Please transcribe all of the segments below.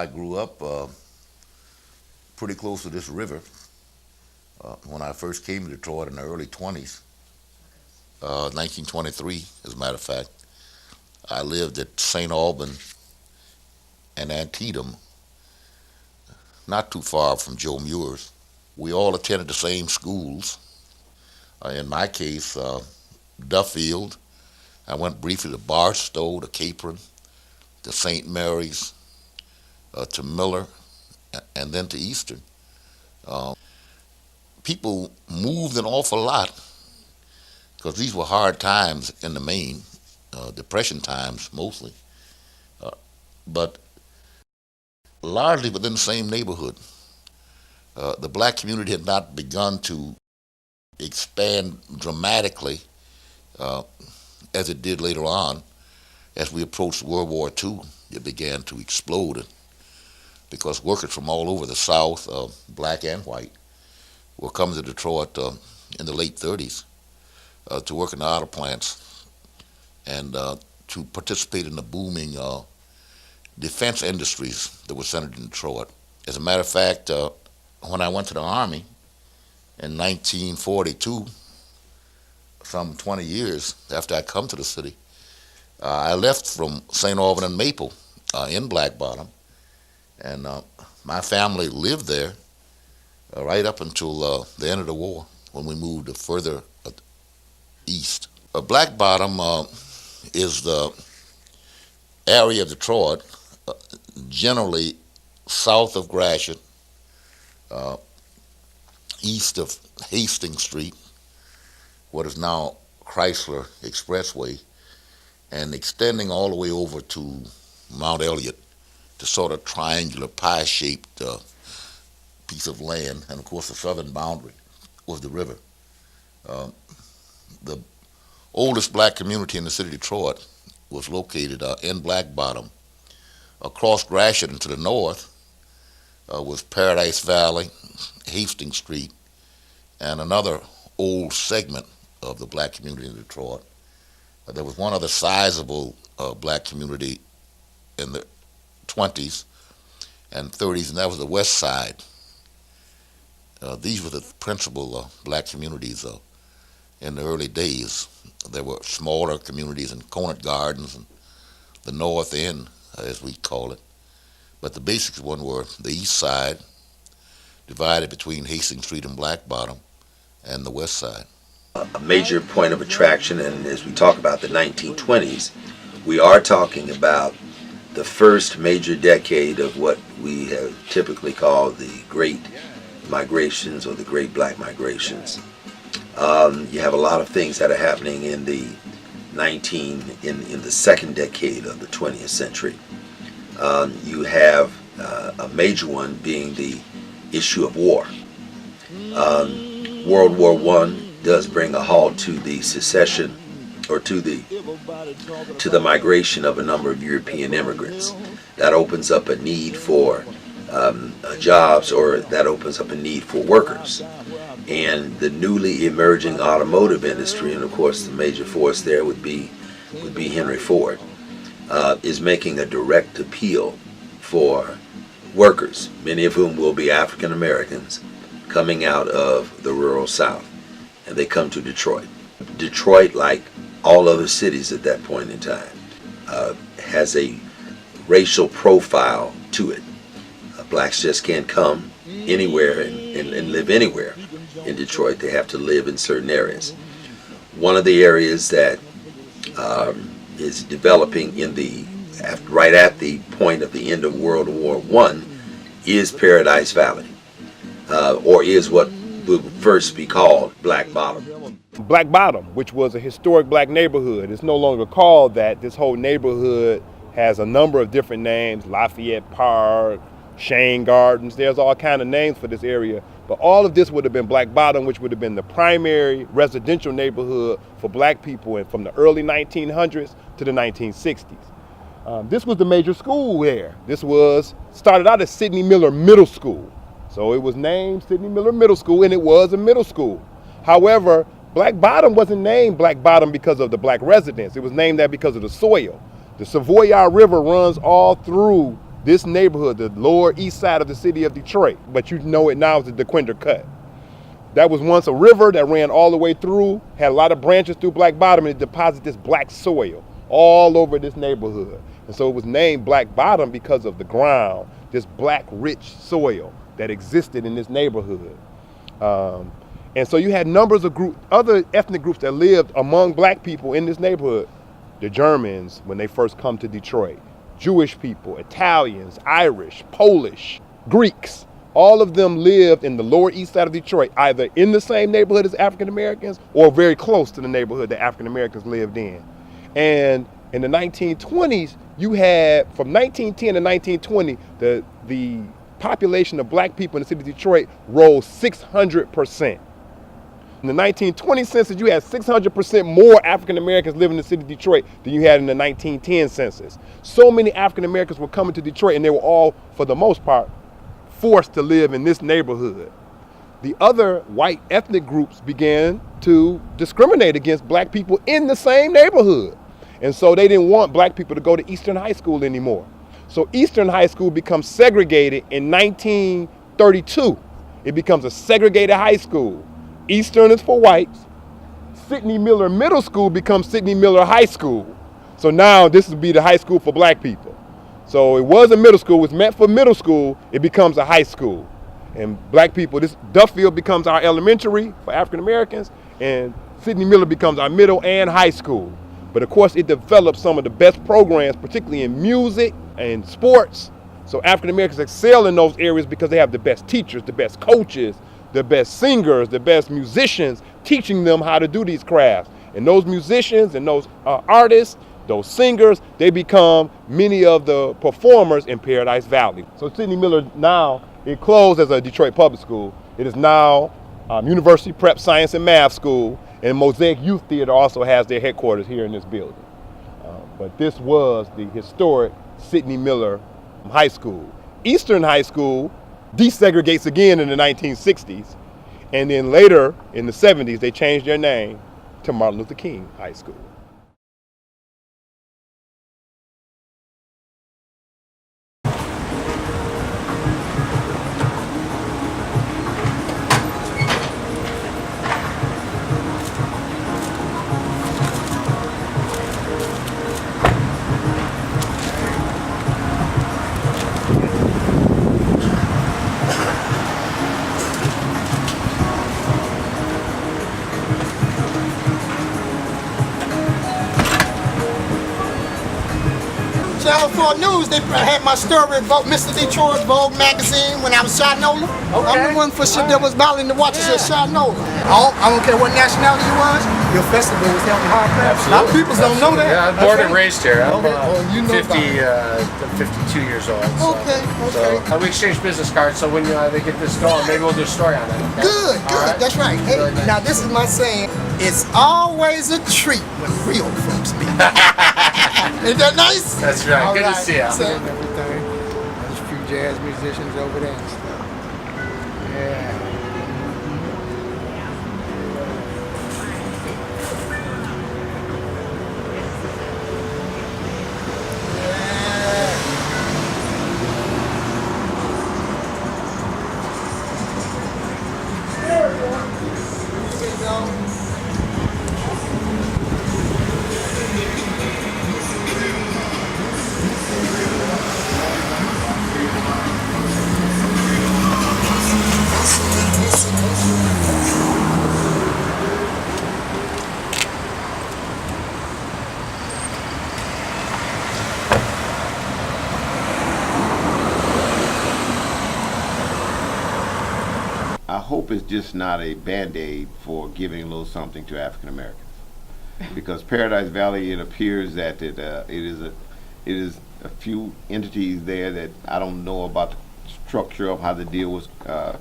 I grew up pretty close to this river. When I first came to Detroit in the early 20s, 1923, as a matter of fact, I lived at St. Alban and Antietam, not too far from Joe Muir's. We all attended the same schools. In my case, Duffield. I went briefly to Barstow, to Capron, to St. Mary's, to Miller, and then to Eastern. Uh, People moved an awful lot because these were hard times in the main, Depression times mostly, uh, but largely within the same neighborhood. The black community had not begun to expand dramatically uh, as it did later on. As we approached World War II, it began to explode because workers from all over the South, black and white, were coming to Detroit in the late 30s to work in the auto plants and to participate in the booming defense industries that were centered in Detroit. As a matter of fact, when I went to the Army in 1942, some 20 years after I come to the city, I left from St. Alban and Maple in Black Bottom, and my family lived there right up until the end of the war, when we moved further east. Black Bottom is the area of Detroit, generally south of Gratiot, east of Hastings Street, what is now Chrysler Expressway, and extending all the way over to Mount Elliott, the sort of triangular pie-shaped piece of land, and of course the southern boundary was the river. The oldest black community in the city of Detroit was located in Black Bottom. Across Gratiot and to the north was Paradise Valley, Hastings Street, and another old segment of the black community in Detroit. There was one other sizable black community in the 20s and 30s, and that was the West Side. These were the principal black communities in the early days. There were smaller communities in Conant Gardens and the North End, as we call it. But the basic one were the East Side, divided between Hastings Street and Black Bottom, and the West Side. A major point of attraction, and as we talk about the 1920s, we are talking about the first major decade of what we have typically called the Great Migrations or the Great Black Migrations. You have a lot of things that are happening in the in the second decade of the 20th century. You have a major one being the issue of war. World War I does bring a halt to the secession or to the migration of a number of European immigrants. That opens up a need for jobs, or that opens up a need for workers. And the newly emerging automotive industry, and of course the major force there would be Henry Ford, is making a direct appeal for workers, many of whom will be African Americans, coming out of the rural South, and they come to Detroit. Detroit, like all other cities at that point in time, has a racial profile to it. Blacks just can't come anywhere and live anywhere in Detroit. They have to live in certain areas. One of the areas that is developing right at the point of the end of World War I is Paradise Valley, or is what would first be called Black Bottom. Black Bottom, which was a historic black neighborhood, is no longer called that. This whole neighborhood has a number of different names: Lafayette Park, Shane Gardens. There's all kind of names for this area, but all of this would have been Black Bottom, which would have been the primary residential neighborhood for black people from the early 1900s to the 1960s. This was the major school there. This started out as Sidney Miller Middle School. So it was named Sidney Miller Middle School, and it was a middle school. However, Black Bottom wasn't named Black Bottom because of the black residents. It was named that because of the soil. The Savoy River runs all through this neighborhood, the lower east side of the city of Detroit, but you know it now as the DeQuinder Cut. That was once a river that ran all the way through, had a lot of branches through Black Bottom, and it deposited this black soil all over this neighborhood. And so it was named Black Bottom because of the ground, this black rich soil that existed in this neighborhood. And so you had numbers of other ethnic groups that lived among black people in this neighborhood. The Germans, when they first come to Detroit, Jewish people, Italians, Irish, Polish, Greeks, all of them lived in the lower east side of Detroit, either in the same neighborhood as African Americans or very close to the neighborhood that African Americans lived in. And in the 1920s, you had, from 1910 to 1920, the population of black people in the city of Detroit rose 600%. In the 1920 census, you had 600% more African Americans living in the city of Detroit than you had in the 1910 census. So many African Americans were coming to Detroit, and they were all, for the most part, forced to live in this neighborhood. The other white ethnic groups began to discriminate against black people in the same neighborhood. And so they didn't want black people to go to Eastern High School anymore. So Eastern High School becomes segregated in 1932. It becomes a segregated high school. Eastern is for whites. Sidney Miller Middle School becomes Sidney Miller High School. So now this will be the high school for black people. So it was a middle school, it was meant for middle school, it becomes a high school. And black people, this Duffield becomes our elementary for African Americans, and Sidney Miller becomes our middle and high school. But of course it developed some of the best programs, particularly in music and sports. So African Americans excel in those areas because they have the best teachers, the best coaches, the best singers, the best musicians, teaching them how to do these crafts. And those musicians and those artists, those singers, they become many of the performers in Paradise Valley. So Sidney Miller now, it closed as a Detroit public school. It is now University Prep Science and Math School, and Mosaic Youth Theater also has their headquarters here in this building. But this was the historic Sidney Miller High School. Eastern High School desegregates again in the 1960s, and then later in the 70s they changed their name to Martin Luther King High School. Channel 4 News, they had my story about Mr. Detroit's Vogue magazine when I was Shinola. Okay. I'm the one for shit that was battling to watch us at Shinola. I don't care what nationality you was, your festival was held in hard class. A lot of people don't know that. Yeah, I'm born and raised here. I'm you know 52 years old. So, okay. So we exchange business cards, so when they get this going, maybe we'll do a story on it. Okay? Good, right. That's right. Hey, now this is my saying, it's always a treat when real folks meet. Ain't that nice? That's right. Good to see you. Same everything. There's a few jazz musicians over there and stuff. Yeah. I hope it's just not a band-aid for giving a little something to African Americans, because Paradise Valley, it appears that it is a few entities there that I don't know about the structure of how the deal was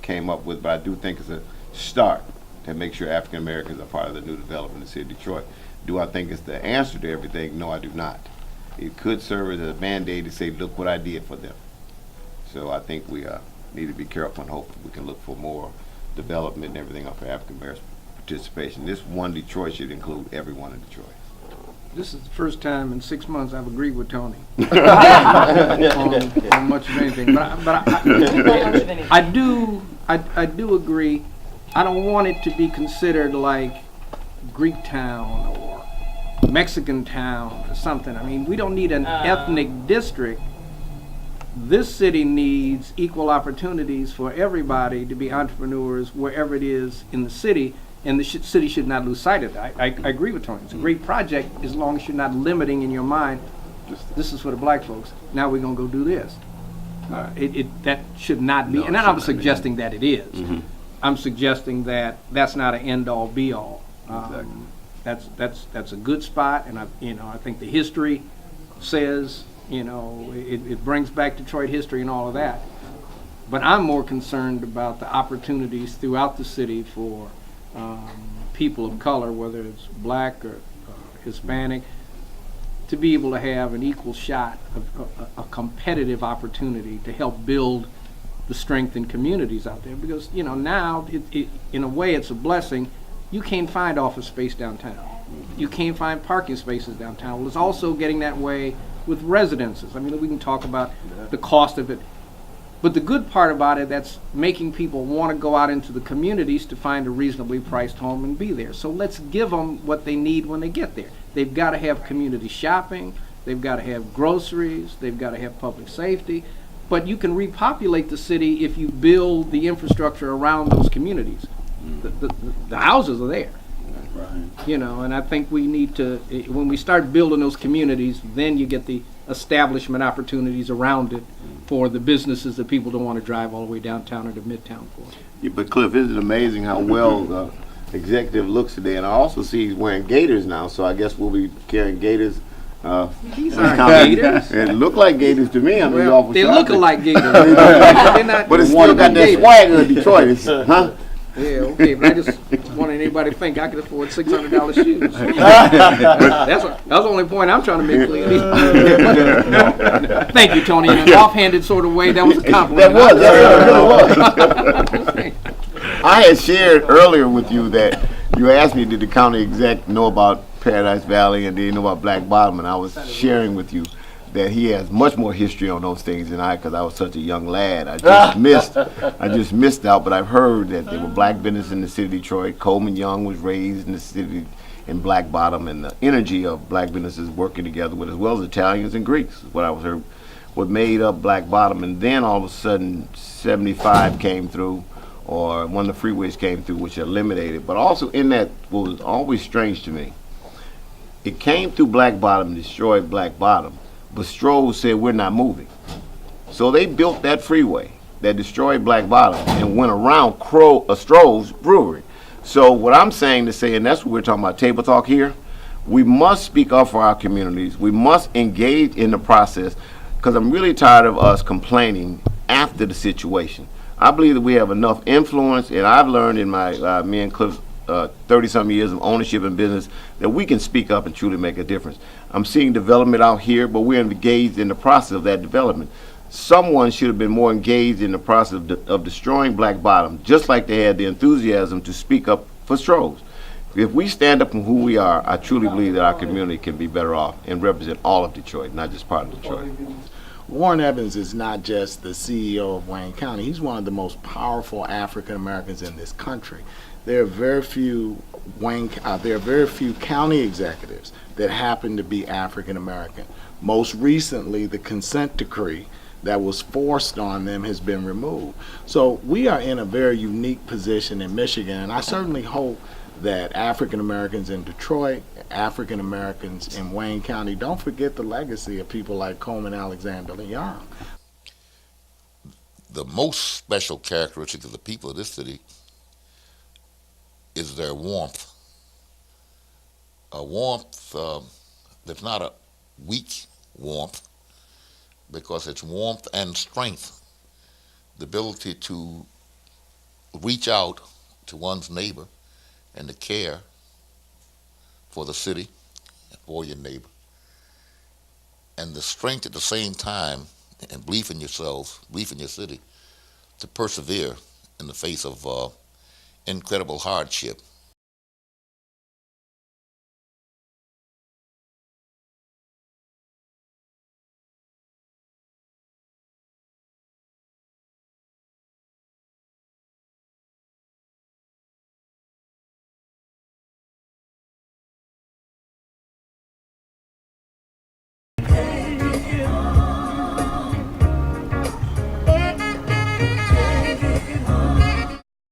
came up with, but I do think it's a start to make sure African Americans are part of the new development in the city of Detroit. Do I think it's the answer to everything? No, I do not. It could serve as a band-aid to say, look what I did for them. So I think we need to be careful and hope we can look for more development and everything for African American participation. This one Detroit should include everyone in Detroit. This is the first time in 6 months I've agreed with Tony on much of anything. I do agree. I don't want it to be considered like Greek town or Mexican town or something. I mean, we don't need an ethnic district. This city needs equal opportunities for everybody to be entrepreneurs wherever it is in the city. And the city should not lose sight of that. I agree with Tony. It's a great project as long as you're not limiting in your mind, this is for the black folks. Now we're going to go do this. That should not be, and I'm not suggesting that it is. Mm-hmm. I'm suggesting that that's not an end-all, be-all. Exactly. That's a good spot, and I think the history says, it brings back Detroit history and all of that. But I'm more concerned about the opportunities throughout the city for people of color, whether it's black or Hispanic, to be able to have an equal shot of a competitive opportunity to help build the strength in communities out there. Because now, in a way, it's a blessing. You can't find office space downtown. You can't find parking spaces downtown. Well, it's also getting that way with residences. I mean, we can talk about the cost of it. But the good part about it, that's making people want to go out into the communities to find a reasonably priced home and be there. So let's give them what they need when they get there. They've got to have community shopping. They've got to have groceries. They've got to have public safety. But you can repopulate the city if you build the infrastructure around those communities. The houses are there. Right. And I think we need to, when we start building those communities, then you get the establishment opportunities around it for the businesses that people don't want to drive all the way downtown or to Midtown for. Yeah, but Cliff, isn't it amazing how well the executive looks today? And I also see he's wearing gaiters now, so I guess we'll be carrying gaiters. These aren't gators. It look like gators to me. I mean, well, they look like gators. They're not, but it's still got that swagger in Detroit. Huh? Yeah, okay, but I just wanted anybody to think I could afford $600 shoes. That's the only point I'm trying to make clear. Thank you, Tony. In an offhanded sort of way, that was a compliment. That was. I had shared earlier with you that you asked me, did the county exec know about Paradise Valley and did he know about Black Bottom? And I was sharing with you that he has much more history on those things than I, because I was such a young lad. I just missed out, but I've heard that there were black businesses in the city of Detroit. Coleman Young was raised in the city in Black Bottom, and the energy of black businesses working together with, as well as Italians and Greeks, is what I was heard, what made up Black Bottom. And then all of a sudden, 75 came through, or one of the freeways came through, which eliminated. But also in that, what was always strange to me, it came through Black Bottom, destroyed Black Bottom, but Stroh's said, we're not moving. So they built that freeway that destroyed Black Bottom and went around Stroh's brewery. So what I'm saying to say, and that's what we're talking about, table talk here, we must speak up for our communities. We must engage in the process, because I'm really tired of us complaining after the situation. I believe that we have enough influence, and I've learned in my, me and Cliff's 30-some years of ownership in business, that we can speak up and truly make a difference. I'm seeing development out here, but we're engaged in the process of that development. Someone should have been more engaged in the process of destroying Black Bottom, just like they had the enthusiasm to speak up for Stroh's. If we stand up for who we are, I truly believe that our community can be better off and represent all of Detroit, not just part of Detroit. Warren Evans is not just the CEO of Wayne County. He's one of the most powerful African Americans in this country. There are very few county executives that happen to be African American. Most recently, the consent decree that was forced on them has been removed. So we are in a very unique position in Michigan, and I certainly hope that African Americans in Detroit, African Americans in Wayne County don't forget the legacy of people like Coleman Alexander Young. The most special characteristic of the people of this city is their warmth. A warmth that's not a weak warmth, because it's warmth and strength. The ability to reach out to one's neighbor and to care for the city, for your neighbor. And the strength at the same time, and belief in yourself, belief in your city, to persevere in the face of incredible hardship.